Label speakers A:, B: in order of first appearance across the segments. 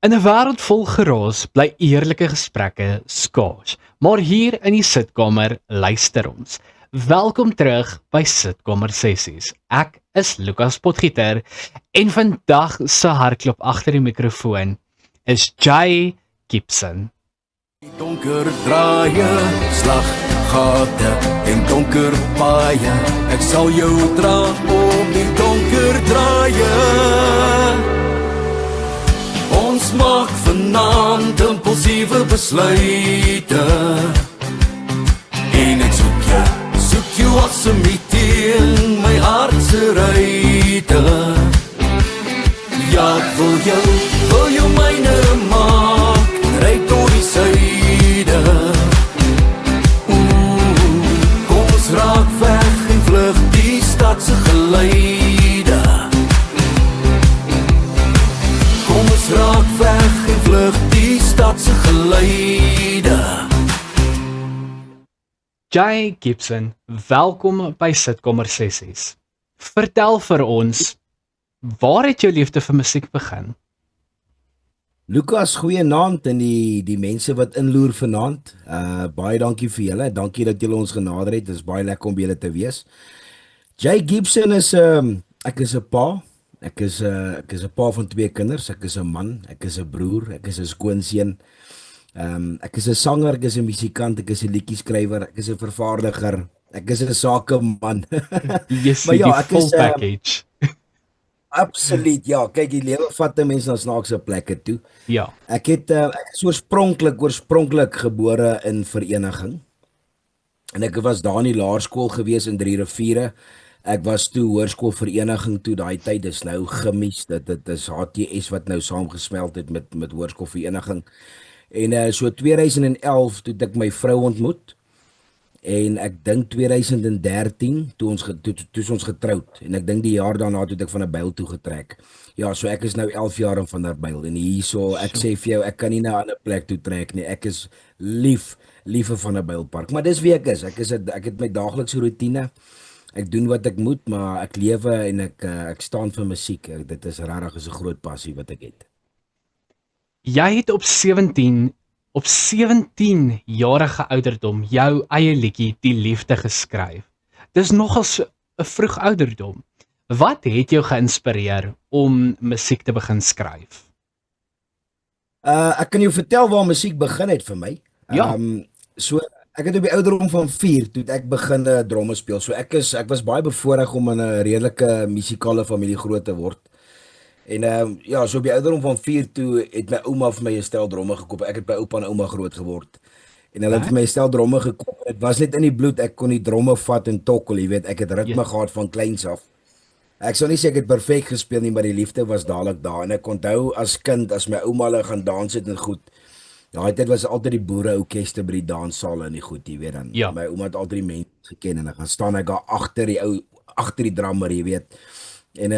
A: In 'n wêreld vol geraas bly eerlike gesprekke skaars, maar hier in die sitkamer luister ons. Welkom terug by Sitkamer Sessies. Ek is Lukas Potgieter en vandag se hardklop agter die mikrofoon is Jay Gibson.
B: Donker draaie, slag, gate en donker paaie. Ek sal jou dra op die donker draaie. Ons maak vanaand impulsiewe besluite. En ek soek jou as 'n miete in my hart se ruite. Ja, ek wil jou myne maak, ry tot die suide. Kom ons raak weg en vlug die stad se geluide. Kom ons raak weg en vlug die stad se geluide.
A: Jay Gibson, welkom by Sitkamer Sessies. Vertel vir ons, waar het jou liefde vir musiek begin?
C: Lukas, goeienaand en die mense wat inloer vanaand. Baie dankie vir julle. Dankie dat julle ons genader het. Dit is baie lekker om julle te wees. Jay Gibson is ek is 'n pa. Ek is 'n pa van 2 kinders. Ek is 'n man, ek is 'n broer, ek is 'n skoonseun. Ek is 'n sanger, ek is 'n musikant, ek is 'n liedjieskrywer, ek is 'n vervaardiger, ek is 'n sakeman.
A: Yes,
C: Maar ja,
A: die
C: ek
A: full
C: is
A: package.
C: absoluut, ja. Kyk, die lewe vat 'n mens na snaakse plekke toe.
A: Ja.
C: Ek is oorspronklik gebore in Vereniging. En ek was daar in die laerskool gewees in 3 Riviere. Ek was toe hoërskoolvereniging toe daai tyd, dis nou gimmies, dit is HTS wat nou saamgesmelt het met hoërskoolvereniging. En so 2011 toe ek my vrou ontmoet. En ek dink 2013 toe ons getroud. En ek dink die jaar daarna toe ek van 'n byl toe getrek. Ja, so ek is nou 11 jaar in van 'n byl. En hierso, ek sê vir jou, ek kan nie na 'n ander plek toe trek nie. Ek is lief vir van 'n bylpark. Maar dis wie ek is. Ek het my daaglikse roetine. Ek doen wat ek moet, maar ek lewe en ek staan vir musiek. Dit is regtig 'n groot passie wat ek het.
A: Jy het op 17-jarige ouderdom jou eie liedjie Die Liefde geskryf. Dis nogals 'n vroeg ouderdom. Wat het jou geïnspireer om musiek te begin skryf?
C: Ek kan jou vertel waar musiek begin het vir my.
A: Ja.
C: So ek het op die ouderdom van 4 toe ek begin dromme speel. So ek was baie bevoorreg om in 'n redelike musikale familie groot te word. En ja, so op die ouderdom van 4 toe het my ouma vir my 'n stel dromme gekoop. Ek het by oupa en ouma groot geword. En hulle het vir my 'n stel dromme gekoop. Dit was net in die bloed. Ek kon die dromme vat en tokkel, jy weet. Ek het ritme gehad van kleins af. Ek sou nie sê ek het perfek gespeel nie, maar die liefde was dadelik daar. En ek onthou as kind, as my ouma hulle gaan dans het en goed. Daai tyd was altyd die boereorkeste by die danssale en die goed, jy weet dan.
A: Ja.
C: My ouma het altyd die mense geken en dan gaan staan ek daar agter die drummer, jy weet. En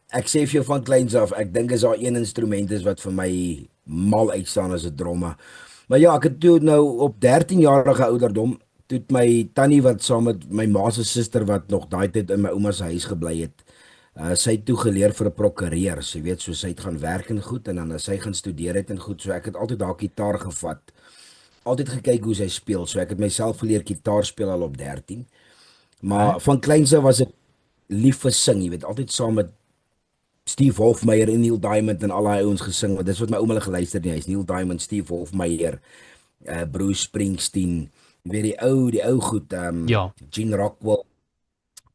C: ek sê vir jou van kleins af, ek dink as daar een instrument is wat vir my mal uitstaan as 'n dromme. Maar ja, ek het toe nou op 13-jarige ouderdom, toe het my tannie wat saam met my ma se suster wat nog daai tyd in my ouma se huis gebly het, sy het toe geleer vir 'n prokureur, jy weet, so sy het gaan werk en goed en dan as sy gaan studeer het en goed, so ek het altyd daar gitaar gevat. Altyd gekyk hoe sy speel, so ek het myself geleer gitaar speel al op 13. Maar van kleins af was ek lief vir sing, jy weet, altyd saam met Steve Hofmeyer en Neil Diamond en al daai ouens gesing, want dis wat my ouma hulle geluister nie, hy's Neil Diamond, Steve Hofmeyer, Bruce Springsteen, jy weet die ou goed,
A: Ja.
C: Gene Rockwell,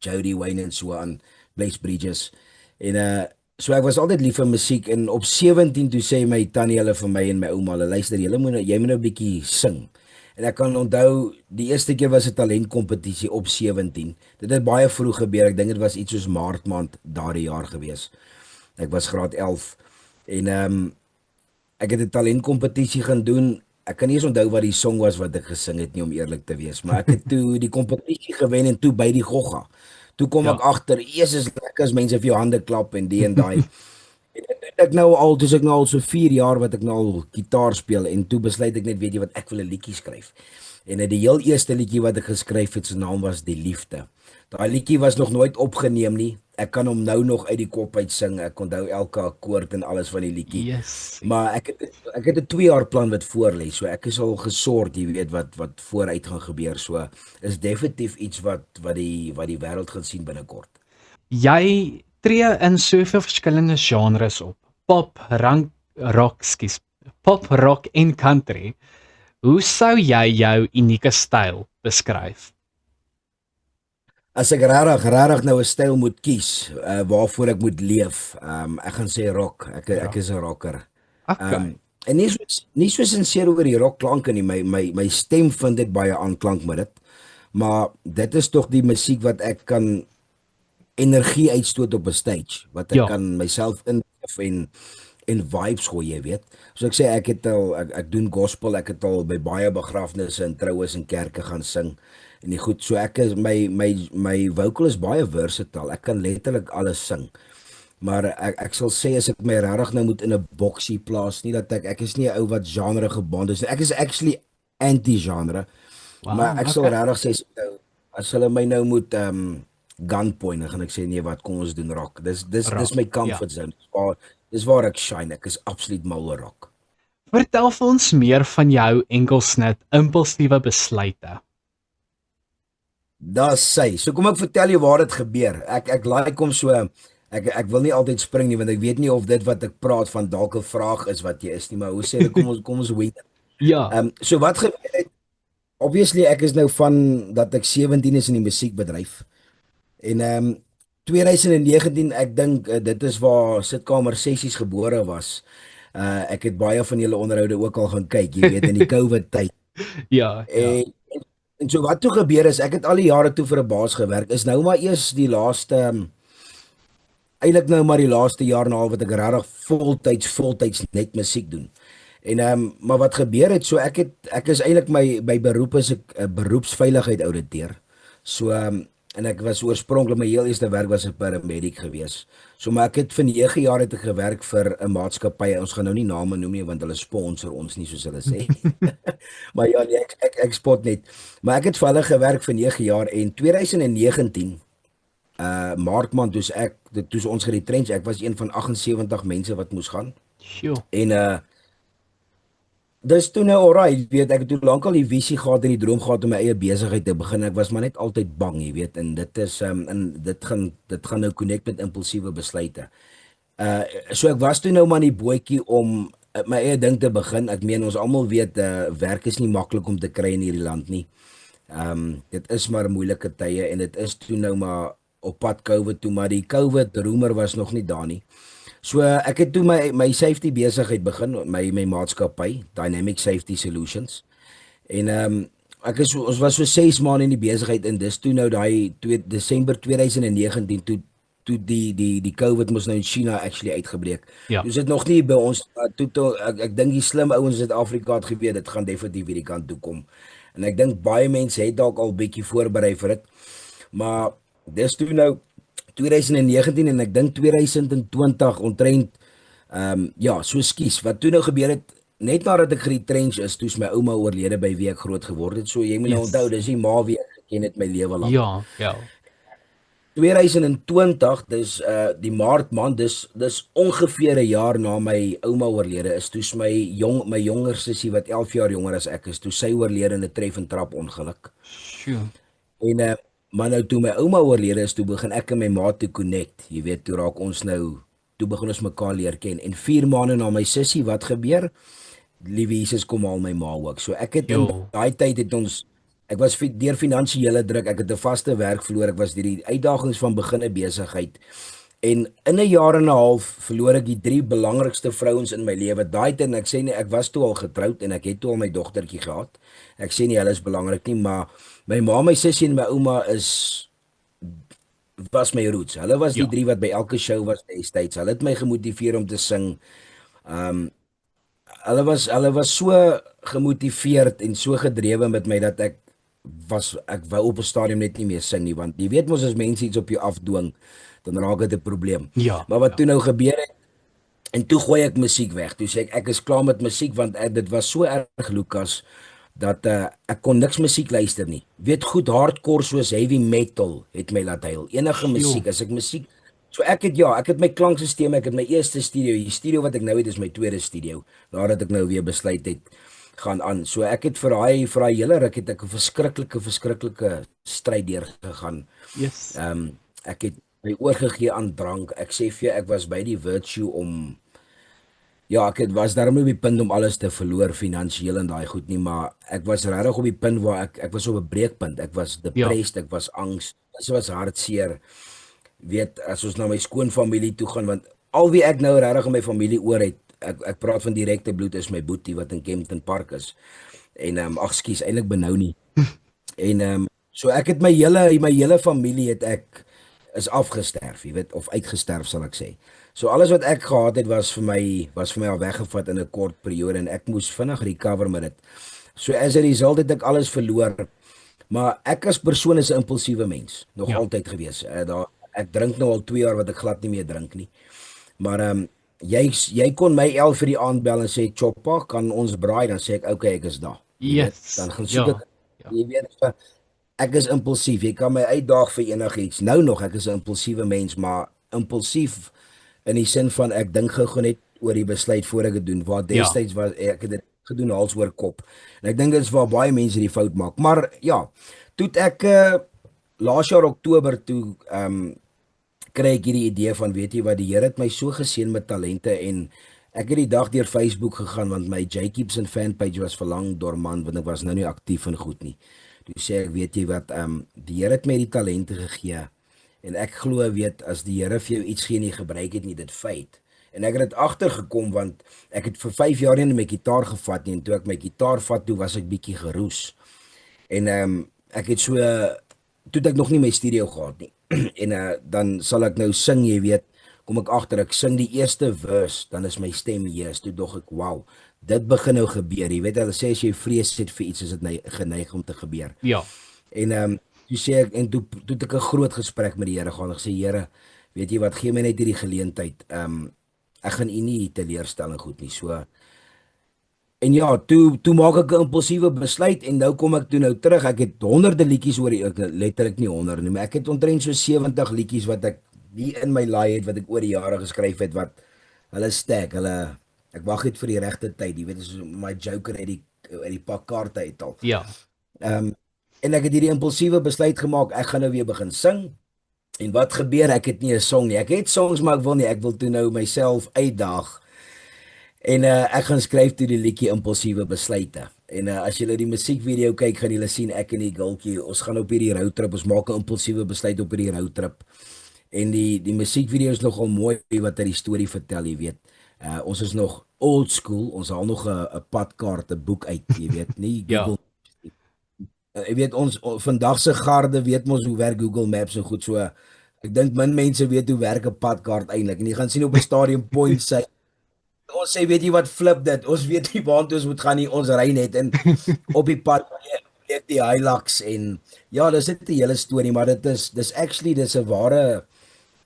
C: Jody Wayne en so aan, Blaze Bridges. En so ek was altyd lief vir musiek en op 17 toe sê my tannie hulle vir my en my ouma, hulle luister, jy moet nou 'n bietjie sing. En ek kan onthou, die eerste keer was 'n talentkompetisie op 17. Dit het baie vroeg gebeur, ek dink dit was iets soos Maart maand daardie jaar gewees. Ek was graad 11 en ek het 'n talentkompetisie gaan doen. Ek kan nie eens onthou wat die song was wat ek gesing het nie, om eerlik te wees, maar ek het toe die kompetisie gewen en toe by die Gogga. Toe kom ek agter, Jesus, lekker as mense vir jou hande klap en die en daai. En Dis ek nou al so 4 jaar wat ek nou al gitaar speel en toe besluit ek net weet jy wat ek wil 'n liedjie skryf. En die heel eerste liedjie wat ek geskryf het, se naam was Die Liefde. Daai liedjie was nog nooit opgeneem nie. Ek kan hom nou nog uit die kop uit sing. Ek onthou elke akkoord en alles van die liedjie.
A: Yes.
C: Maar ek het 'n 2 jaar plan wat voor lê. So ek is al gesort, jy weet wat vooruit gaan gebeur. So is definitief iets wat die wêreld gaan sien binnekort.
A: Jy tree in soveel verskillende genres op. Pop, rock en country. Hoe sou jy jou unieke styl beskryf?
C: As ek regtig nou 'n styl moet kies, waarvoor ek moet leef, ek gaan sê rock. Ek is 'n rocker.
A: Okay.
C: En nie so sinseer oor die rockklanke nie. My stem vind dit baie aanklank met dit. Maar dit is tog die musiek wat ek kan energie uitstoot op 'n stage, wat ek
A: Ja.
C: kan myself inleef en vibes gooi, jy weet. So ek sê ek doen gospel, ek het al by baie begrafnisse en troues en kerke gaan sing. En goed, so ek is my vocal is baie versatile. Ek kan letterlik alles sing. Maar ek sal sê as ek my regtig nou moet in 'n boksie plaas, nie dat ek is nie 'n ou wat genre gebond is nie. Ek is actually anti-genre.
A: Wow,
C: Maar ek sal
A: okay.
C: regtig sê as hulle my nou moet gunpoint, dan gaan ek sê nee, wat kom ons doen rock. Dis
A: Rock,
C: my comfort zone. Dis waar ek shine. Ek is absoluut mal oor rock.
A: Vertel vir ons meer van jou enkelsnit impulsiewe besluite.
C: Dis sy. So kom ek vertel jou waar dit gebeur. Ek like hom so ek wil nie altyd spring nie want ek weet nie of dit wat ek praat van dalk 'n vraag is wat jy is nie, maar hoe sê ek kom ons weet.
A: Ja.
C: So wat gebeur het? Obviously ek is nou van dat ek 17 is in die musiekbedryf. En 2019 ek dink dit is waar Sitkamer Sessies gebore was. Ek het baie van julle onderhoude ook al gaan kyk, jy weet in die COVID tyd.
A: Ja.
C: En so wat toe gebeur is ek het al die jare toe vir 'n baas gewerk. Is nou maar eers die laaste eintlik nou maar die laaste jaar en 'n half wat ek regtig voltyds net musiek doen. En maar wat gebeur het, so ek is eintlik my beroep is ek 'n beroepsveiligheid ouditeur. So en ek was oorspronklik my heel eerste werk was 'n paramedic gewees. So maar ek het vir 9 jaar het ek gewerk vir 'n maatskappy. Ons gaan nou nie name noem nie want hulle sponsor ons nie soos hulle sê. Maar ja, nee, ek spot net. Maar ek het vir hulle gewerk vir 9 jaar en 2019 Maart maand toe ons geretrench, ek was een van 78 mense wat moes gaan.
A: Sjoe.
C: En dis toe nou alright, weet ek het toe lankal die visie gehad en die droom gehad om my eie besigheid te begin. Ek was maar net altyd bang, jy weet, en dit is en dit gaan nou connect met impulsiewe besluite. So ek was toe nou maar in die bootjie om my eie ding te begin. Ek meen ons almal weet werk is nie maklik om te kry in hierdie land nie. Dit is maar moeilike tye en dit is toe nou maar op pad COVID toe, maar die COVID roemer was nog nie daar nie. So ek het toe my safety besigheid begin, my maatskappy, Dynamic Safety Solutions. En ons was so 6 maande in die besigheid en dis toe nou daai Desember 2019 toe die COVID mos nou in China actually uitgebreek.
A: Ja.
C: Dus dit nog nie by ons toe ek dink die slim ouens in Suid-Afrika het geweet dit gaan definitief hierdie kant toe kom. En ek dink baie mense het dalk al bietjie voorberei vir dit. Maar dis toe nou 2019 en ek dink 2020 omtrent so skies. Wat toe nou gebeur het, net nadat ek geretrench is, toe is my ouma oorlede by wie ek groot geword het. So jy moet nou onthou, dis die ma wie ek geken het my lewe lank.
A: Ja.
C: 2020, dis die Maart maand, dis ongeveer 'n jaar na my ouma oorlede is, toe my jonger sussie wat 11 jaar jonger as ek is, toe sy oorlede in 'n tref en trap ongeluk.
A: Sjoe.
C: En maar nou toe my ouma oorlede is, toe begin ek en my ma te connect. Jy weet, toe begin ons mekaar leer ken. En 4 maande na my sussie, wat gebeur? Liewe Jesus kom haal my ma ook. So ek het in daai tyd ek was deur finansiële druk, ek het 'n vaste werk verloor, ek was deur die uitdagings van begin 'n besigheid. En in 'n jaar en 'n half verloor ek die 3 belangrikste vrouens in my lewe. Daai tyd, en ek sê nie, ek was toe al getroud en ek het toe al my dogtertjie gehad. Ek sê nie hulle is belangrik nie, maar my ma, my sussie en my ouma was my roots. Hulle was die 3 wat by elke show was destyds. Hulle het my gemotiveer om te sing. Hulle was so gemotiveerd en so gedrewe met my dat ek wou op 'n stadium net nie meer sing nie, want jy weet mos as mense iets op jou afdwing, dan raak dit 'n probleem.
A: Ja.
C: Maar wat toe nou gebeur het, En toe gooi ek musiek weg. Toe sê ek is klaar met musiek want dit was so erg Lukas dat ek kon niks musiek luister nie. Weet goed hardcore soos heavy metal het my laat huil. Enige
A: Jo.
C: musiek, as ek musiek so ek het my klankstelsel, ek het my eerste studio. Die studio wat ek nou het is my tweede studio. Nadat ek nou weer besluit het gaan aan. So ek het vir daai hele ruk het ek 'n verskriklike stryd deurgegaan.
A: Yes.
C: Ek het my oorgegee aan drank. Ek sê vir jou ek was by die virtue om ja, was daarom nie op die punt om alles te verloor finansiëel en daai goed nie, maar ek was regtig op die punt waar ek was op 'n breekpunt. Ek was
A: Ja.
C: depressed, ek was angs. Dit was hartseer. Weet as ons na my skoonfamilie toe gaan want al wie ek nou regtig in my familie oor het, ek praat van direkte bloed is my boetie wat in Kempton Park is. En ag skus, eintlik benou nie. En so ek het my hele familie het ek is afgesterf, jy weet, of uitgesterf sal ek sê. So alles wat ek gehad het was vir my al weggevat in 'n kort periode en ek moes vinnig recover met dit. So as a result het ek alles verloor. Maar ek as persoon is 'n impulsiewe mens, nog
A: Ja.
C: altyd gewees. Ek drink nou al 2 jaar wat ek glad nie meer drink nie. Maar jy kon my 11 vir die aand bel en sê Choppa, kan ons braai? Dan sê ek okay, ek is daar. Jy weet,
A: Yes.
C: dan gaan soek
A: Ja.
C: ek jy weet ek is impulsief. Jy kan my uitdaag vir enigiets. Nou nog, ek is 'n impulsiewe mens, maar impulsief in die sin van ek dink gou net oor die besluit voor ek dit doen. Waar destyds was ek het dit gedoen hals oor kop. En ek dink dit is waar baie mense die fout maak. Maar ja, toe het ek laas jaar Oktober toe kry ek hierdie idee van weet jy wat die Here het my so geseën met talente en ek het die dag deur Facebook gegaan want my Jacobson fanpage was verlang dormant want ek was nou nie aktief en goed nie. Toe sê ek weet jy wat die Here het my die talente gegee en ek glo weet as die Here vir jou iets gee en jy gebruik dit nie dit feit. En ek het dit agtergekom want ek het vir 5 jaar nie my gitaar gevat nie en toe ek my gitaar vat toe was ek bietjie geroes. En ek het so toe het ek nog nie my studio gehad nie. En dan sal ek nou sing, jy weet, kom ek agter ek sing die eerste verse, dan is my stem hees. Toe dog ek, wow, dit begin nou gebeur. Jy weet hulle sê as jy vrees het vir iets is dit geneig om te gebeur.
A: Ja.
C: En toe sê ek en toe het ek 'n groot gesprek met die Here gehad. Ek sê Here, weet jy wat, gee my net hierdie geleentheid. Ek gaan U nie teleurstel en goed nie. So en ja, toe maak ek 'n impulsiewe besluit en nou kom ek toe nou terug. Ek het honderde liedjies oor letterlik nie honderde nie, maar ek het omtrent so 70 liedjies wat ek nie in my laai het wat ek oor die jare geskryf het wat hulle stack, ek wag net vir die regte tyd, jy weet, dis my joker uit die pak kaarte uit al.
A: Ja.
C: En ek het hierdie impulsiewe besluit gemaak, ek gaan nou weer begin sing. En wat gebeur? Ek het nie 'n song nie. Ek het songs, maar ek wil toe nou myself uitdaag. En ek gaan skryf toe die liedjie Impulsiewe Besluite. En as julle die musiekvideo kyk, gaan julle sien ek en die gultjie, ons gaan op hierdie roadtrip, ons maak 'n impulsiewe besluit op hierdie roadtrip. En die musiekvideo is nogal mooi wat hy die storie vertel, jy weet. Ons is nog old school, ons haal nog 'n padkaart, 'n boek uit, jy weet, nie
A: Ja.
C: Google. Jy weet ons vandag se garde weet mos hoe werk Google Maps en goed so. Ek dink min mense weet hoe werk 'n padkaart eintlik. En jy gaan sien op 'n stadium point sy ons sê weet jy wat flip dit. Ons weet nie waartoe ons moet gaan nie. Ons ry net en op die pad leef die Hilux en ja, dis net 'n hele storie, maar dis dis 'n ware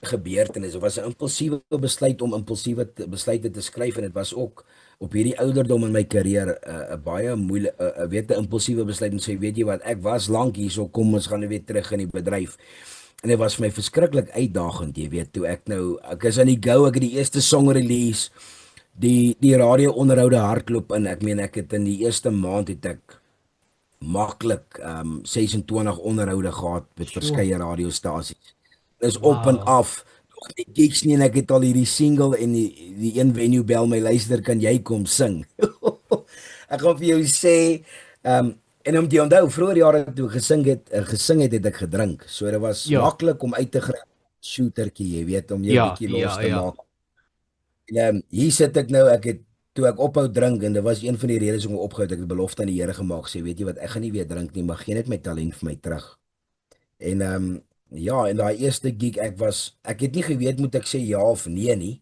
C: gebeurtenis. Dit was 'n impulsiewe besluit om impulsiewe besluite te skryf en dit was ook op hierdie ouderdom in my karier 'n baie moeilike weet 'n impulsiewe besluit en sê weet jy wat, ek was lank hierso, kom ons gaan nou weer terug in die bedryf. En dit was vir my verskriklik uitdagend, jy weet, toe ek is aan die go, ek het die eerste song release, die radio onderhoude hardloop in. Ek meen ek het in die eerste maand het ek maklik 26 onderhoude gehad met verskeie radiostasies. Dis op en af. Nog nie gigs nie en ek het al hierdie single en die een venue bel my luister, kan jy kom sing? Ek gaan vir jou sê en om te onthou vroeër jare toe gesing het ek gedrink. So dit was maklik om uit te gryp shootertjie, jy weet, om jou bietjie los te maak. En hier sit ek nou, toe ek ophou drink en dit was een van die redes om opgehou het, ek het belofte aan die Here gemaak, sê weet jy wat, ek gaan nie weer drink nie, maar gee net my talent vir my terug. En ja, en daai eerste gig ek het nie geweet moet ek sê ja of nee nie,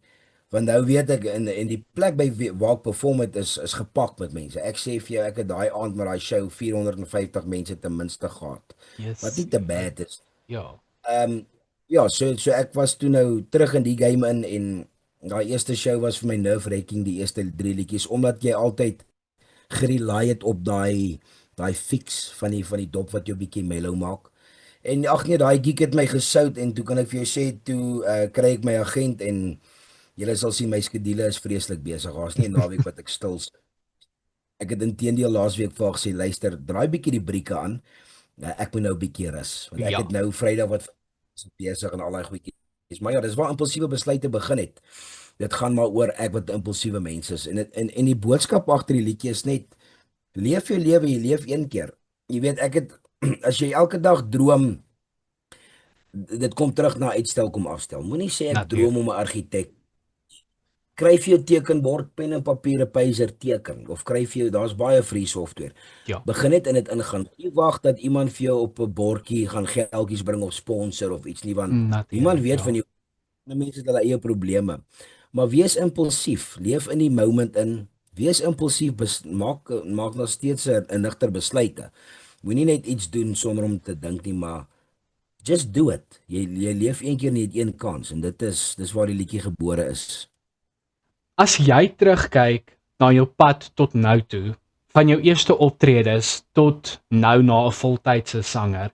C: want nou weet ek in die plek by waar ek perform het is gepak met mense. Ek sê vir jou, ek het daai aand met daai show 450 mense ten minste gehad. Wat nie te bad is.
A: Ja.
C: Ja, so ek was toe nou terug in die game in en Daai eerste show was vir my nerve-wracking, die eerste 3 liedjies, omdat jy altyd gerely het op daai fix van die dop wat jou bietjie mellow maak. En ag nee, daai gig het my gesout en toe kan ek vir jou sê toe kry ek my agent en julle sal sien my skedule is vreeslik besig. Daar's nie 'n naweek wat ek stil is. Ek het inteendeel laasweek vir haar gesê, luister, draai bietjie die brieke aan. Ek moet nou 'n bietjie rus want ek
A: Ja,
C: het nou Vrydag wat besig en al daai goedjies. Maar ja, dis waar impulsiewe besluite begin het. Dit gaan maar oor ek wat impulsiewe mens is en die boodskap agter die liedjie is net leef jou lewe, jy leef een keer. Jy weet ek het as jy elke dag droom, dit kom terug na uitstel kom afstel. Moenie sê ek droom om 'n argitek. Kry vir jou tekenbord, pen en papier, 'n pager teken of kry vir jou, daar's baie free software.
A: ja,
C: Begin net in dit ingaan. Nie wag dat iemand vir jou op 'n bordjie gaan geldjies bring of sponsor of iets nie, want niemand weet van jou. Mense het hulle eie probleme. Maar wees impulsief, leef in die moment in. Wees impulsief, maak nog steeds 'n nigter besluite. Moenie net iets doen sonder om te dink nie, maar just do it. Jy leef een keer net een kans en dis waar die liedjie gebore is.
A: As jy terugkyk na jou pad tot nou toe, van jou eerste optredes tot nou na 'n voltydse sanger,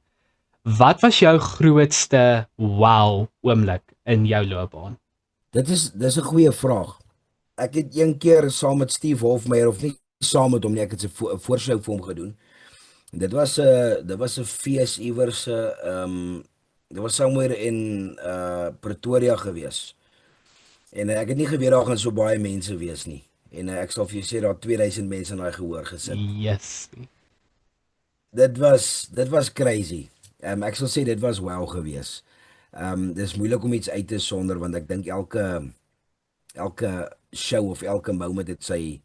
A: wat was jou grootste wow oomblik in jou loopbaan?
C: Dis 'n goeie vraag. Ek het een keer saam met Steve Hofmeyer of nie saam met hom nie, ek het 'n voorshow vir hom gedoen. En dit was 'n fees iewers dit was somewhere in Pretoria gewees. En ek het nie geweet daar gaan so baie mense wees nie. En ek sal vir jou sê daar 2000 mense in daai gehoor gesit.
A: Yes.
C: Dit was crazy. Ek sal sê dit was wow gewees. Dis moeilik om iets uit te sonder want ek dink elke show of elke moment het sy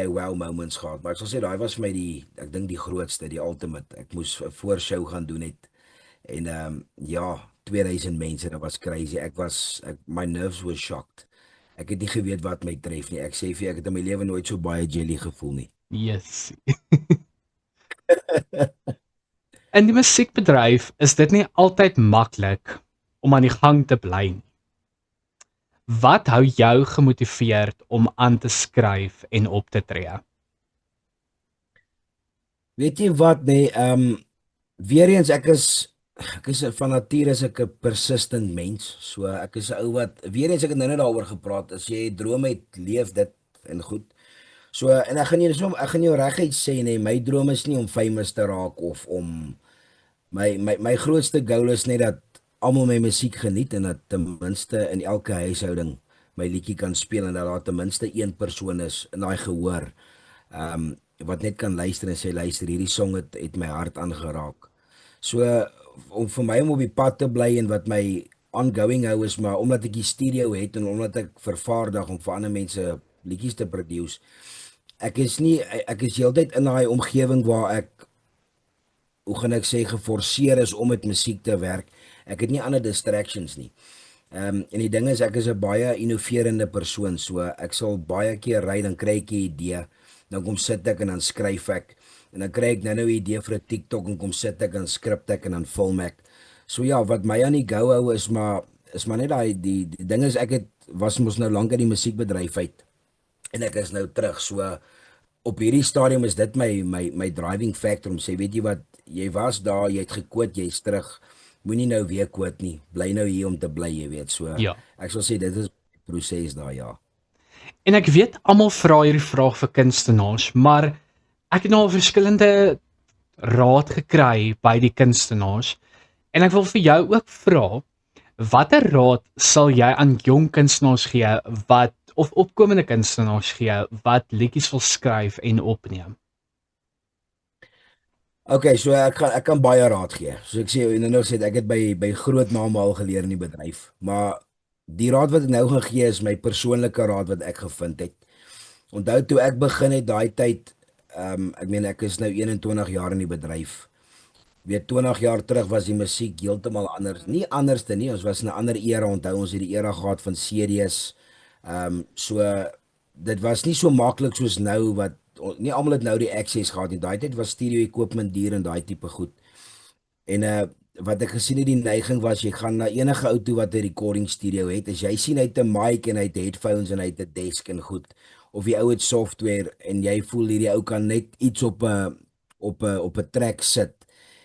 C: wow moments gehad. Maar ek sal sê daai was vir my ek dink die grootste, die ultimate. Ek moes 'n voorshow gaan doen het. En ja, 2000 mense, dit was crazy. My nerves were shocked. Ek het nie geweet wat my tref nie. Ek sê vir ek het in my lewe nooit so baie jelly gevoel nie.
A: Yes. In die musiekbedryf is dit nie altyd maklik om aan die gang te bly nie. Wat hou jou gemotiveerd om aan te skryf en op te tree?
C: Weet jy wat nee, weer eens ek is van nature is ek 'n persistent mens. So ek is 'n ou wat weer eens ek het nou net daaroor gepraat. As jy drome het, leef dit en goed. So en ek gaan jou reguit sê nee, my droom is nie om famous te raak of om my grootste goal is net dat almal my musiek geniet en dat ten minste in elke huishouding my liedjie kan speel en dat daar ten minste een persoon is in daai gehoor wat net kan luister en sê luister hierdie song het my hart aangeraak. So om vir my om op die pad te bly en wat my ongoing hou is maar omdat ek die studio het en omdat ek vervaardig om vir ander mense liedjies te produce. Ek is heeltyd in daai omgewing waar ek hoe gaan ek sê geforseer is om met musiek te werk. Ek het nie ander distractions nie. En die ding is ek is 'n baie innoverende persoon, so ek sal baie keer ry dan kry ek 'n idee, dan kom sit ek en dan skryf ek en dan kry ek nou 'n idee vir 'n TikTok en kom sit ek en skrip ek en dan film ek. So ja, wat my aan die go hou is maar net daai die ding is ek was mos nou lank in die musiekbedryf uit en ek is nou terug. So op hierdie stadium is dit my driving factor om sê weet jy wat, jy was daar, jy het gekwoot, jy's terug. Moenie nou weer quote nie. Bly nou hier om te bly, jy weet. So
A: Ja.
C: ek sal sê dit is die proses daar, ja.
A: En ek weet almal vra hierdie vraag vir kunstenaars, maar ek het nou al verskillende raad gekry by die kunstenaars en ek wil vir jou ook vra, watter raad sal jy aan jong kunstenaars gee wat of opkomende kunstenaars gee wat liedjies wil skryf en opneem?
C: Okay, so ek kan baie raad gee. So ek sê nou sê ek het by groot name al geleer in die bedryf, maar die raad wat ek nou gaan gee is my persoonlike raad wat ek gevind het. Onthou toe ek begin het daai tyd, ek meen ek is nou 21 jaar in die bedryf. Weet 20 jaar terug was die musiek heeltemal anders. Nie anderste nie, ons was in 'n ander era. Onthou ons het die era gehad van CD's. So dit was nie so maklik soos nou wat nie almal het nou die access gehad nie. Daai tyd was stereo equipment duur en daai tipe goed. En wat ek gesien het, die neiging was, jy gaan na enige ou toe wat 'n recording studio het, as jy sien hy het 'n mic en hy het headphones en hy het 'n desk en goed, of die ou het software en jy voel hierdie ou kan net iets op 'n track sit,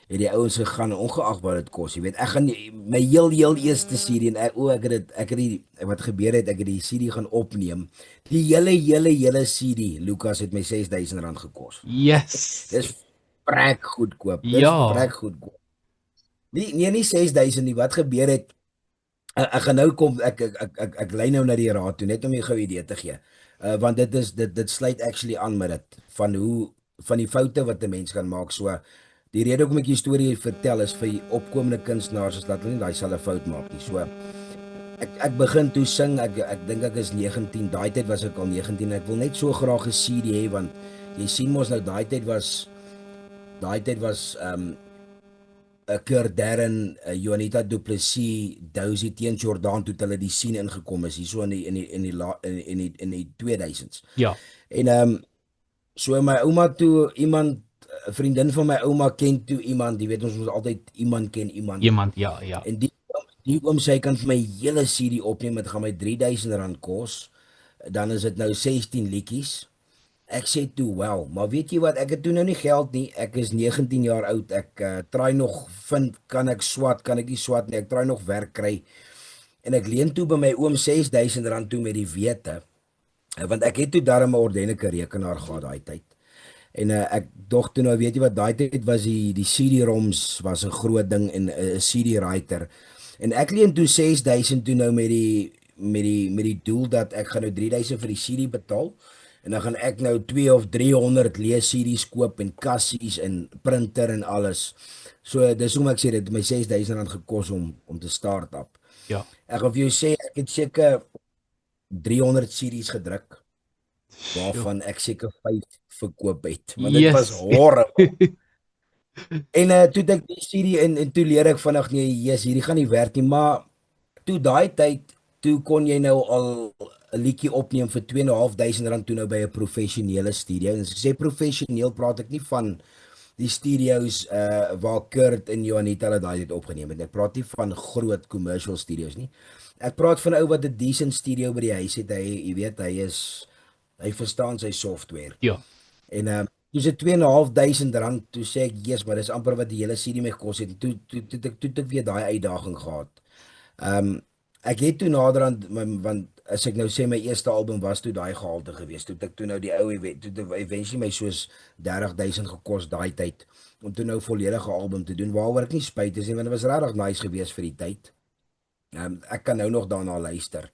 C: het die ouens gegaan ongeag wat dit kos. Jy weet, ek gaan my heel eerste CD en ek het die wat gebeur het, ek het die CD gaan opneem. Die hele CD, Lucas, het my R6000 gekos.
A: Yes.
C: Dis vrek goedkoop. Dis
A: Ja.
C: vrek goedkoop. Nie 6000 nie. Wat gebeur het? Ek gaan nou kom ek lei nou na die raad toe net om jy gou 'n idee te gee. Want dit sluit actually aan met dit van die foute wat 'n mens kan maak. So die rede hoekom ek die storie vertel is vir opkomende kunstenaars is dat hulle nie daai selfe fout maak nie. So ek begin toe sing. Ek dink ek is 19. Daai tyd was ek al 19. Ek wil net so graag 'n CD hê want jy sien mos nou daai tyd was Kurt Darren, Juanita Du Plessis, Dozy teen Jordan toe hulle die scene ingekom is hierso in die 2000s.
A: Ja.
C: En so my ouma toe iemand 'n vriendin van my ouma ken toe iemand, jy weet ons moet altyd iemand ken iemand.
A: Iemand, ja.
C: En die oom sê hy kan vir my hele CD opneem, dit gaan my R3000 kos. Dan is dit nou 16 liedjies. Ek sê toe, wel, maar weet jy wat, ek het toe nou nie geld nie, ek is 19 jaar oud, ek try nog vind, kan ek nie swat nie, ek try nog werk kry, en ek leen toe by my oom R6000 toe met die wete, want ek het toe darm 'n ordentlike rekenaar gehad daai tyd, en ek dog toe nou, weet jy wat, daai tyd was die CD-ROMs was 'n groot ding, en 'n CD-writer, en ek leen toe R6000 toe nou met die doel dat ek gaan nou R3000 vir die CD betaal, en dan gaan ek nou 200 of 300 lees-CD's koop en kassies en printer en alles. So dis hoekom ek sê dit het my R6000 gekos om te start up.
A: Ja.
C: Ek gaan vir jou sê ek het seker 300 CD's gedruk waarvan ek seker 5 verkoop het. Want dit was horrible. En toe ek die CD en toe leer ek vinnig nee, hierdie gaan nie werk nie, maar toe daai tyd toe kon jy nou al 'n liedjie opneem vir R2.500 toe nou by 'n professionele studio. En as ek sê professioneel praat ek nie van die studios waar Kurt en Juanita hulle daai het opgeneem het. Ek praat nie van groot commercial studios nie. Ek praat van 'n ou wat 'n decent studio by die huis het. Jy weet hy verstaan sy software.
A: Ja.
C: En toe se R2.500 toe sê ek, "Jesus, maar dis amper wat die hele CD my gekos het." Toe ek weer daai uitdaging gehad. Ek het toe naderhand, want as ek nou sê my eerste album was toe daai gehalte gewees, toe ek toe nou die ou eventually my soos 30,000 gekos daai tyd, om toe nou volledige album te doen, waaroor ek nie spyt is nie, want dit was regtig nice gewees vir die tyd. Ek kan nou nog daarna luister.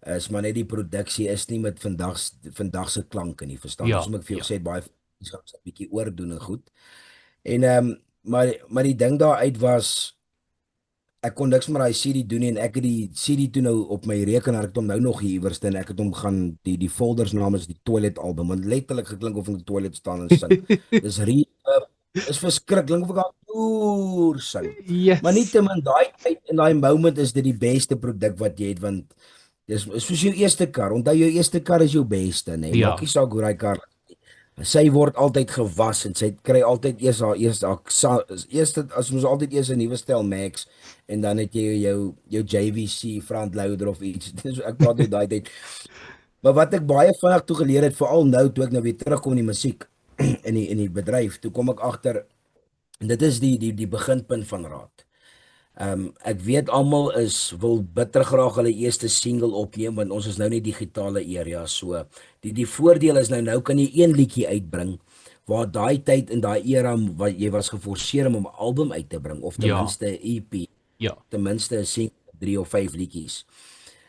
C: Is maar net die produksie is nie met vandag se klanke nie, verstaan?
A: Ja,
C: Soos ek vir jou gesê het, baie skaps 'n bietjie oordoen en goed. En maar die ding daaruit was ek kon niks met daai CD doen nie, en ek het die CD toe nou op my rekenaar, ek het hom nou nog hier iewers en ek het hom gaan die folders naam is die Toilet album, want letterlik geklink of in die toilet staan en sing. Dis is verskriklik of ek al toer sing.
A: Yes.
C: Maar nietemin daai tyd en daai moment is dit die beste produk wat jy het, want dis soos jou eerste kar. Onthou jou eerste kar is jou beste, nee.
A: Ja.
C: Maak nie saak hoe daai kar sy word altyd gewas en sy kry altyd eers as ons altyd eers 'n nuwe stel Max en dan het jy jou JVC front loader of iets. Ek praat oor daai tyd. Maar wat ek baie vinnig toe geleer het, veral nou toe ek nou weer terugkom in die musiek in die bedryf, toe kom ek agter dit is die beginpunt van raad. Ek weet almal wil bitter graag hulle eerste single opneem, want ons is nou nie digitale era, so die voordeel is nou kan jy een liedjie uitbring, waar daai tyd in daai era wat jy was geforseer om 'n album uit te bring, of ten minste 'n EP, ten minste 'n single, 3 of 5 liedjies.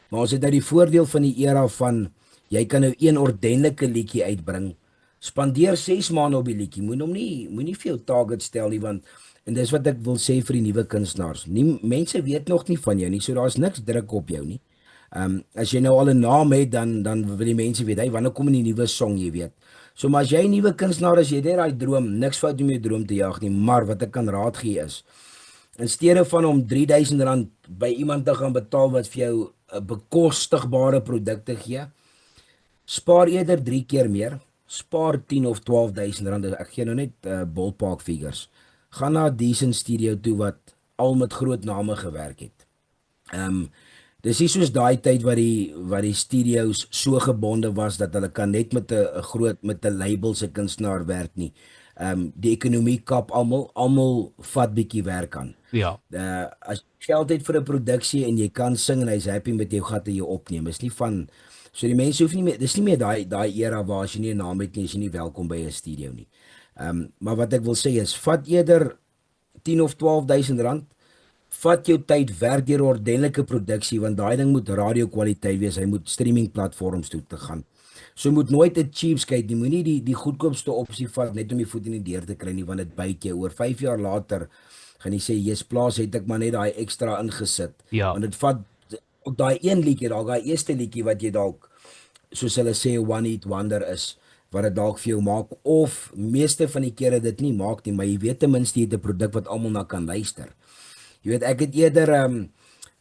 C: Maar ons het nou die voordeel van die era van, jy kan nou een ordentlike liedjie uitbring, spandeer 6 maande op die liedjie, moenie vir jou target stel nie, want en dis wat ek wil sê vir die nuwe kunstenaars. Mense weet nog nie van jou nie, so daar's niks druk op jou nie. As jy nou al 'n naam het, dan wil die mense weet, hey, wanneer kom 'n nuwe song, jy weet. So maar as jy 'n nuwe kunstenaar is, jy het daai droom, niks fout om jou droom te jag nie, maar wat ek kan raad gee is, in steede van om R3.000 by iemand te gaan betaal wat vir jou 'n bekostigbare produk te gee, spaar eerder 3 keer meer, spaar R10.000 of R12.000, ek gee nou net ballpark figures. Gaan na 'n decent studio toe wat al met groot name gewerk het. Dis nie soos daai tyd wat die studios so gebonde was dat hulle kan net met 'n groot met 'n label se kunstenaar werk nie. Die ekonomie kap almal vat bietjie werk aan.
A: Ja.
C: As jy geld het vir 'n produksie en jy kan sing en hy's happy met jou gat en jy opneem, is nie van so die mense hoef nie meer, dis nie meer daai era waar as jy nie 'n naam het nie, is jy nie welkom by 'n studio nie. Maar wat ek wil sê is, vat eerder 10 of 12.000 rand, vat jou tyd, werk deur 'n ordentlike produksie, want daai ding moet radio kwaliteit wees, hy moet streaming platforms toe te gaan. So moet nooit 'n cheapskate nie, moenie die goedkoopste opsie vat net om die voet in die deur te kry nie, want dit byt jou. Oor 5 jaar later gaan jy sê, "Jy's plaas het ek maar net daai ekstra ingesit."
A: Ja.
C: Want dit vat op daai een liedjie, dalk daai eerste liedjie wat jy dalk soos hulle sê 'n one hit wonder is, wat dit dalk vir jou maak, of meeste van die kere dit nie maak nie, maar jy weet ten minste jy het 'n produk wat almal na kan luister. Jy weet, ek het eerder 'n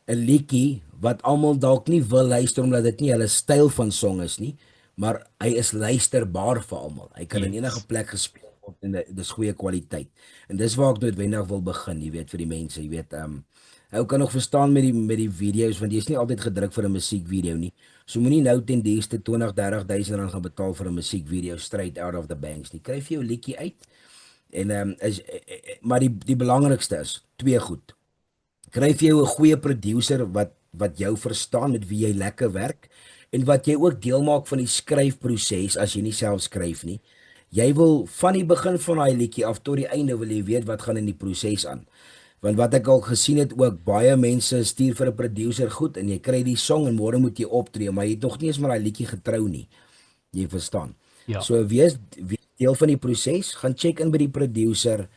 C: liedjie wat almal dalk nie wil luister omdat dit nie hulle styl van song is nie, maar hy is luisterbaar vir almal. Hy kan in enige plek gespeel word en dis goeie kwaliteit. En dis waar ek noodwendig wil begin, jy weet, vir die mense, jy weet, ou kan nog verstaan met die video's, want jy is nie altyd gedruk vir 'n musiekvideo nie. So moenie nou ten dieste 20-30.000 rand gaan betaal vir 'n musiekvideo straight out of the banks nie. Kry vir jou liedjie uit. En maar die belangrikste is twee goed. Kry vir jou 'n goeie producer wat jou verstaan, met wie jy lekker werk en wat jy ook deel maak van die skryfproses as jy nie self skryf nie. Jy wil van die begin van daai liedjie af tot die einde wil jy weet wat gaan in die proses aan. Want wat ek al gesien het ook, baie mense stuur vir 'n producer goed en jy kry die song en môre moet jy optree, maar jy het nog nie eens met daai liedjie getrou nie. Jy verstaan.
A: Ja.
C: So wees deel van die proses, gaan check in by die producer,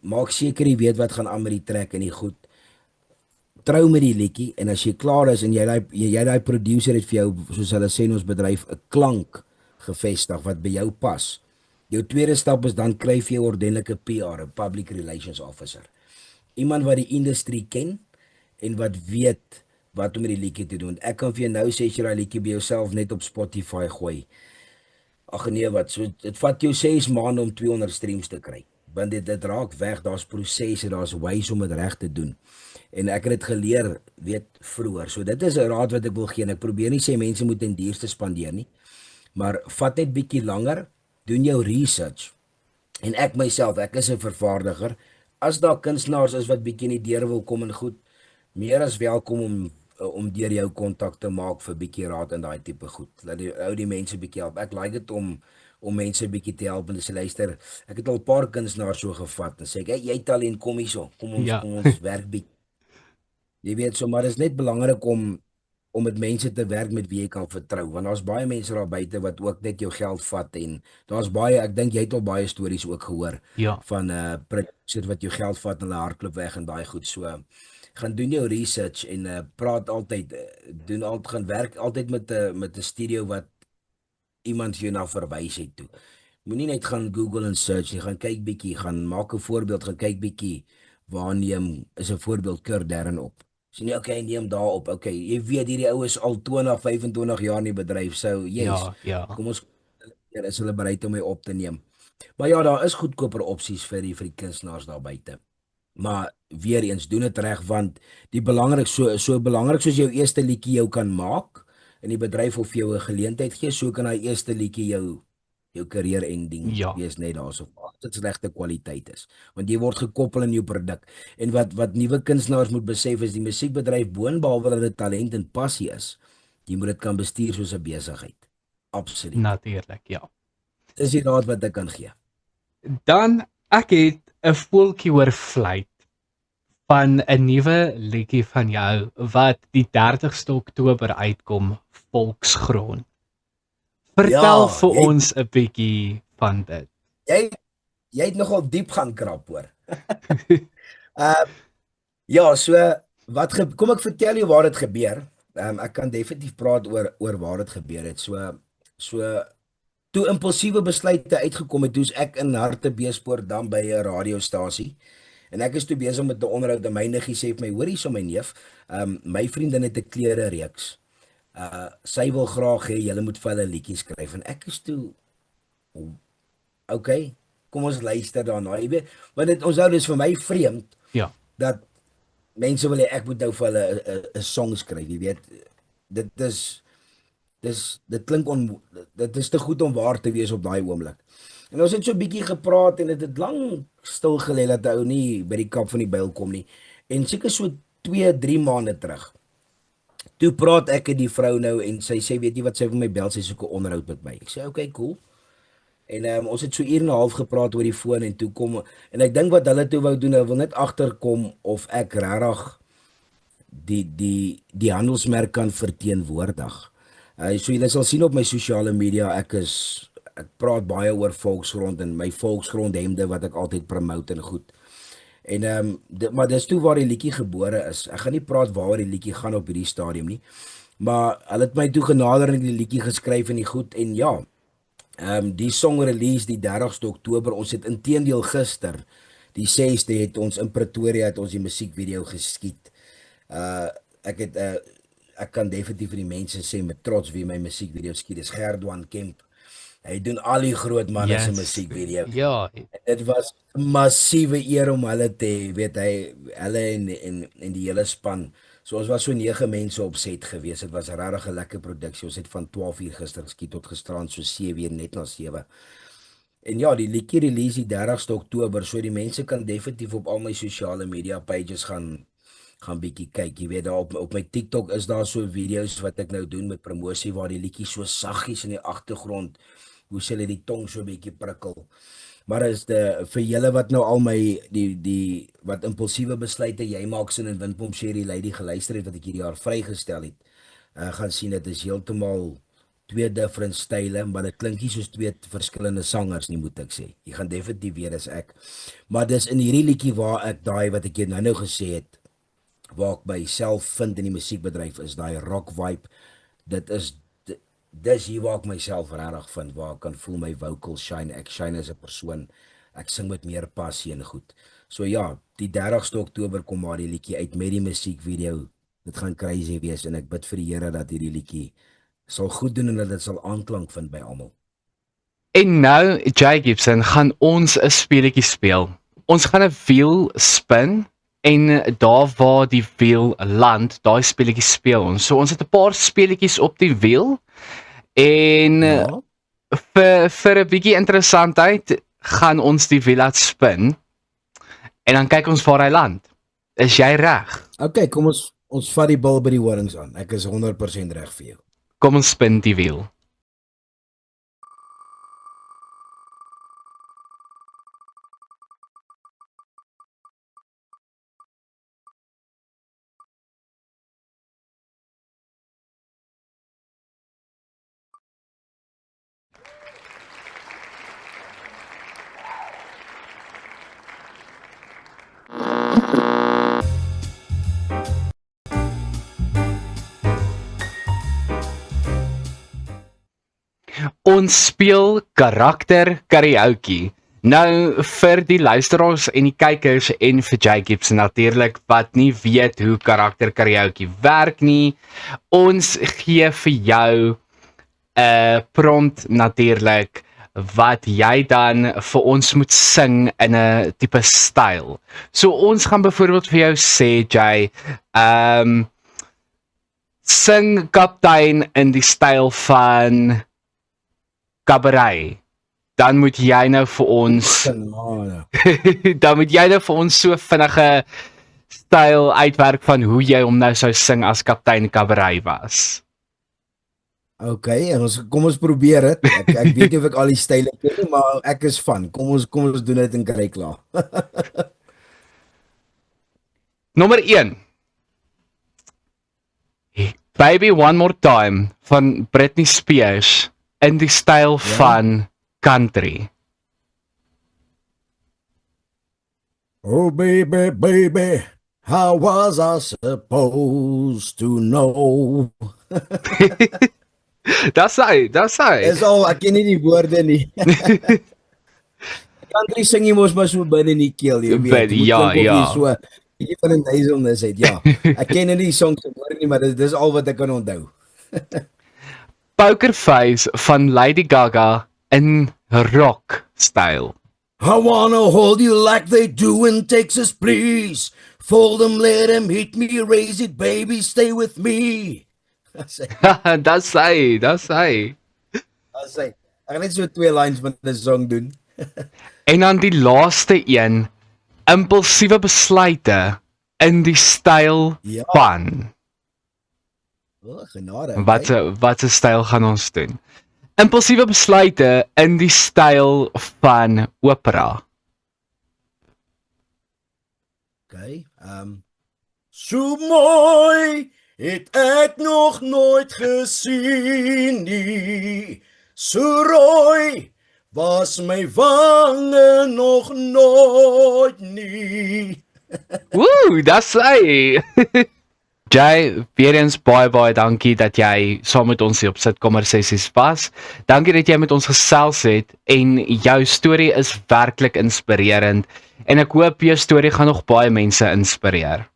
C: maak seker jy weet wat gaan aan met die track en die goed. Trou met die liedjie en as jy klaar is en jy daai producer het vir jou, soos hulle sê in ons bedryf, 'n klank gevestig wat by jou pas. Jou tweede stap is dan kry vir jou ordentlike PR, 'n public relations officer. Iemand wat die industrie ken en wat weet wat om met die liedjie te doen. Ek kan vir jou nou sê as jy daai liedjie by jouself net op Spotify gooi. Ag nee, wat so dit vat jou 6 maande om 200 streams te kry. Want dit raak weg, daar's prosesse, daar's ways om dit reg te doen. En ek het dit geleer, weet, vroeër. So dit is 'n raad wat ek wil gee. En ek probeer nie sê mense moet ten duurste spandeer nie, maar vat net bietjie langer, doen jou research. En ek myself, ek is 'n vervaardiger. As daar kunstenaars is wat bietjie in die deur wil kom en goed, meer as welkom om deur jou kontak te maak vir bietjie raad en daai tipe goed. Laat die mense bietjie help. Ek like dit om mense bietjie te help en te sê luister, ek het al 'n paar kunstenaars so gevat en sê ek, hey, jy talent, kom hierso. Kom ons werk bietjie. Jy weet so, maar dit is net belangrik om met mense te werk met wie jy kan vertrou, want daar's baie mense daar buite wat ook net jou geld vat en daar's baie, ek dink jy het al baie stories ook gehoor van producers wat jou geld vat en hulle hardloop weg en daai goed. So gaan doen jou research en praat altyd, gaan werk altyd met 'n studio wat iemand jou na verwys het toe. Moenie net gaan Google en search nie, gaan kyk bietjie, gaan maak 'n voorbeeld, gaan kyk bietjie waar neem is 'n voorbeeld Kurt Darren op. Sê nie, okay, neem daarop. Okay, jy weet hierdie ou is al 20, 25 jaar in die bedryf. So, yes.
A: Ja.
C: Kom ons is hulle bereid om my op te neem. Maar ja, daar is goedkoper opsies vir die kunstenaars daar buite. Maar weer eens, doen dit reg, want die belangrik so belangrik soos jou eerste liedjie jou kan maak in die bedryf of jou 'n geleentheid gee, so kan daai eerste liedjie jou career ending wees net daarso. As dit slegte kwaliteit is, want jy word gekoppel in jou produk. En wat nuwe kunstenaars moet besef is die musiekbedryf boonbehalwe dat dit talent en passie is, jy moet dit kan bestuur soos 'n besigheid. Absoluut.
A: Natuurlik, ja.
C: Dis die raad wat ek kan gee.
A: Dan ek het 'n voeltjie oor vlieg van 'n nuwe liedjie van jou wat die 30ste Oktober uitkom, Volksgrond. Vertel vir ons 'n bietjie van dit.
C: Jy het nogal diep gaan krap hoor. Ja, so kom ek vertel jou waar dit gebeur. Ek kan definitief praat oor waar dit gebeur het. So toe impulsiewe besluite uitgekom het, toe's ek in Hartbeespoort by 'n radiostasie. En ek is toe besig met 'n onderhoud en my niggie sê vir my, hoor hierso my neef, my vriendin het 'n klere reeks. Sy wil graag hê julle moet vir hulle liedjies skryf en ek is toe okay, kom ons luister daarna, jy weet, want dit onthou dis vir my vreemd.
A: Ja.
C: dat mense wil hê ek moet nou vir hulle 'n song skryf, jy weet. Dit is dit klink dit is te goed om waar te wees op daai oomblik. En ons het so 'n bietjie gepraat en dit het lank stil gelê dat hy ou nie by die kap van die byl kom nie. En seker so 2-3 maande terug. Toe praat ek met die vrou nou en sy sê weet jy wat, sy wil my bel, sy soek 'n onderhoud met my. Ek sê okay, cool. En ons het so uur en 'n half gepraat oor die foon en toe kom en ek dink wat hulle toe wou doen, hulle wil net agterkom of ek regtig die handelsmerk kan verteenwoordig. So julle sal sien op my sosiale media, ek praat baie oor volksgrond en my volksgrondhemde wat ek altyd promote en goed. En maar dis toe waar die liedjie gebore is. Ek gaan nie praat waaroor die liedjie gaan op hierdie stadium nie. Maar hulle het my toe genader en die liedjie geskryf en die goed en ja. Die song release die 30ste Oktober. Ons het inteendeel gister, die 6de het ons in Pretoria het ons die musiekvideo geskiet. Ek kan definitief vir die mense sê met trots wie my musiekvideo skiet, dis Gerdwan Kemp. Hy doen al die groot manne se musiekvideo.
A: Ja.
C: Dit was 'n massiewe eer om hulle te hê, weet hulle en die hele span. So ons was so 9 mense op set gewees. Dit was 'n regtig 'n lekker produksie. Ons het van 12 uur gister geskiet tot gisterand so 7 uur net na 7. En ja, die liedjie release die 30ste Oktober, so die mense kan definitief op al my sosiale media pages gaan bietjie kyk. Jy weet daar op my TikTok is daar so video's wat ek nou doen met promosie waar die liedjie so saggies in die agtergrond, hoe sê hulle die tong so 'n bietjie prikkel. Maar is vir julle wat nou al my die wat impulsiewe besluite jy maak sin en Windpomp Sherry Lady geluister het wat ek hierdie jaar vrygestel het, gaan sien dit is heeltemal 2 different style, maar dit klink nie soos 2 verskillende sangers nie, moet ek sê. Jy gaan definitief weet dis ek. Maar dis in hierdie liedjie waar ek daai wat ek nou gesê het, waar ek myself vind in die musiekbedryf is daai rock vibe. Dis hier waar ek myself regtig vind, waar ek kan voel my vocals shine, ek shine as 'n persoon, ek sing met meer passie en goed. So ja, die 30ste Oktober kom maar die liedjie uit met die musiekvideo. Dit gaan crazy wees en ek bid vir die Here dat hierdie liedjie sal goed doen en dat dit sal aanklank vind by almal.
A: En nou, Jay Gibson, gaan ons 'n speletjie speel. Ons gaan 'n wiel spin en daar waar die wiel land, daai speletjie speel ons. So ons het 'n paar speletjies op die wiel en vir 'n bietjie interessantheid gaan ons die wiel laat spin en dan kyk ons waar hy land. Is jy reg?
C: Okay, kom ons vat die bil by die horings aan. Ek is 100% reg vir jou.
A: Kom ons spin die wiel. Ons speel karakter karaoke. Nou vir die luisteraars en die kykers en vir Jay Gibson natuurlik wat nie weet hoe karakter karaoke werk nie. Ons gee vir jou 'n prompt natuurlik wat jy dan vir ons moet sing in 'n tipe styl. So ons gaan byvoorbeeld vir jou sê Jay, sing kaptein in die styl van cabaret. Dan moet jy nou vir ons dan moet jy nou vir ons so vinnige styl uitwerk van hoe jy hom nou sou sing as kaptein cabaret was.
C: Okay, en kom ons probeer dit. Ek weet nie of ek al die style ken, maar ek is van. Kom ons doen dit en kry klaar.
A: Nommer 1. Baby One More Time van Britney Spears in die styl van country.
C: Oh baby, baby, how was I supposed to know?
A: Dis hy.
C: Dis al, ek ken nie die woorde nie. Country sing jy mos maar so binne in die keel, jy weet.
A: Ja.
C: So, jy van 'n duiselnis het, ja. Ek ken nie die song se woorde nie, maar dis al wat ek kan onthou.
A: Poker Face van Lady Gaga in rock style.
C: I wanna hold you like they do in Texas, please. Fold him, let him hit me, raise it, baby, stay with me. Dis hy.
A: Dis hy.
C: Ek gaan net so 2 lines met 'n song doen.
A: En dan die laaste een, impulsiewe besluite in die styl
C: Ja.
A: van.
C: Genade.
A: Wat 'n styl gaan ons doen? Impulsiewe besluite in die styl van opera.
C: Okay. So mooi het ek nog nooit gesien nie. So rooi was my wange nog nooit nie.
A: Woe, dis hy. Jay, weer eens baie dankie dat jy saam met ons hier op Sitkamer Sessies was. Dankie dat jy met ons gesels het en jou storie is werklik inspirerend en ek hoop jou storie gaan nog baie mense inspireer.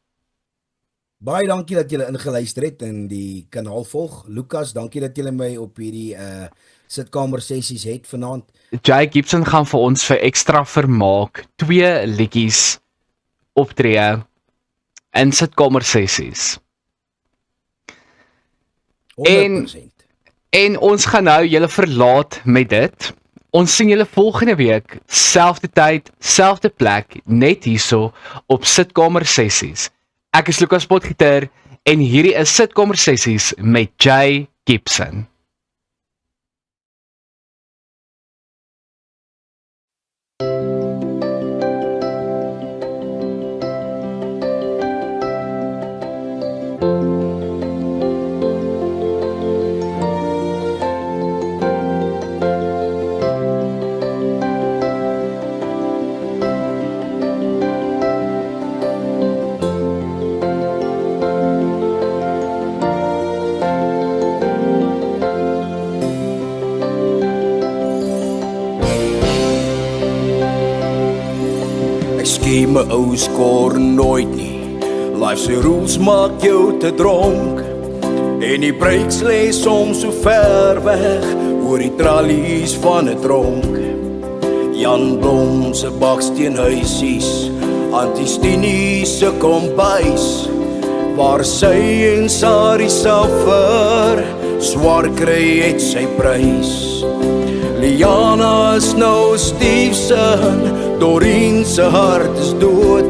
C: Baie dankie dat julle ingeluister het en die kanaal volg. Lukas, dankie dat julle my op hierdie Sitkamer Sessies het vanaand.
A: Jay Gibson gaan vir ons vir ekstra vermaak 2 liedjies optree in Sitkamer Sessies.
C: 100%.
A: En ons gaan nou julle verlaat met dit. Ons sien julle volgende week, selfde tyd, selfde plek, net hierso op Sitkamer Sessies. Ek is Lukas Potgieter en hierdie is Sitkamer Sessies met Jay Gibson.
B: Skiem my ou skor nooit nie. Life se rules maak jou te dronk. En die breaks lê soms so ver weg oor die tralies van 'n tronk. Jan Blom se baksteenhuisies, Antistini se kombuis, waar sy en Sari suffer, swaar kry het sy prys. Liana is nou stiefsin, Doreen se hart is dood.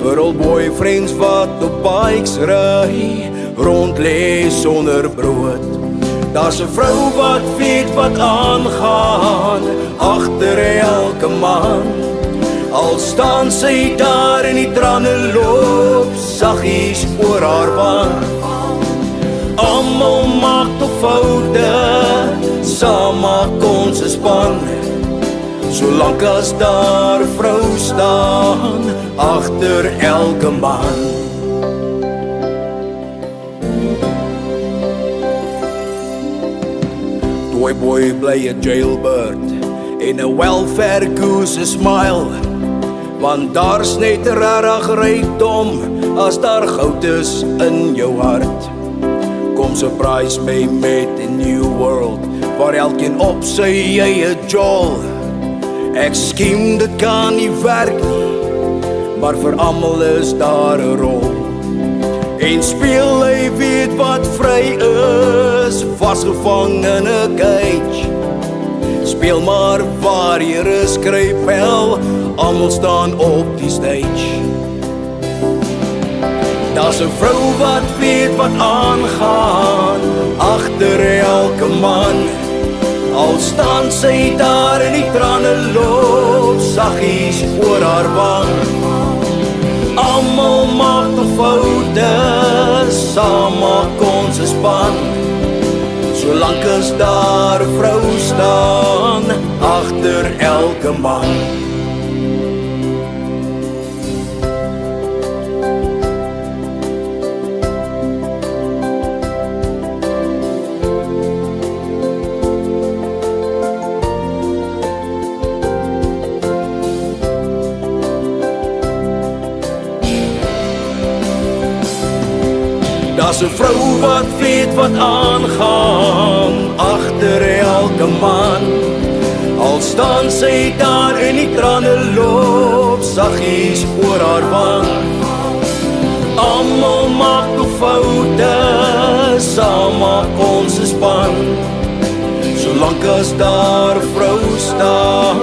B: Vir al boyfriends wat op bikes ry, rond lê sonder brood. Daar's 'n vrou wat weet wat aangaan, agter elke man. Al staan sy daar en die trane loop saggies oor haar wang. Almal maak tog foute, saam maak ons 'n span. Solank as daar 'n vrou staan agter elke man. Toy boy bly 'n jailbird en 'n welfare goose smile, want daar's net rarig rykdom as daar goud is in jou hart. Kom surprise my met 'n new world, waar elkeen op sy eie jol. Ek skiem dit kan nie werk nie, maar vir almal is daar 'n rol. En speel hy weet wat vry is, vasgevang in 'n cage. Speel maar waar jy is, skryf wel, almal staan op die stage. Daar's 'n vrou wat weet wat aangaan, agter elke man. Al staan sy daar en die trane loop saggies oor haar wang. Almal maak nog foute, saam maak ons 'n span. Solank as daar 'n vrou staan agter elke man. Daar's 'n vrou wat weet wat aangaan, agter elke man. Al staan sy daar en die trane loop saggies oor haar wang. Almal maak ook foute, saam maak ons 'n span. Solank as daar 'n vrou staan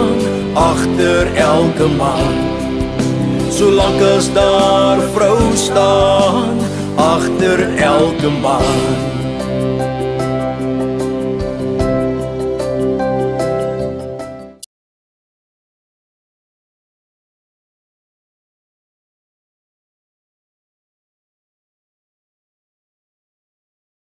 B: agter elke man. Solank as daar 'n vrou staan agter elke man.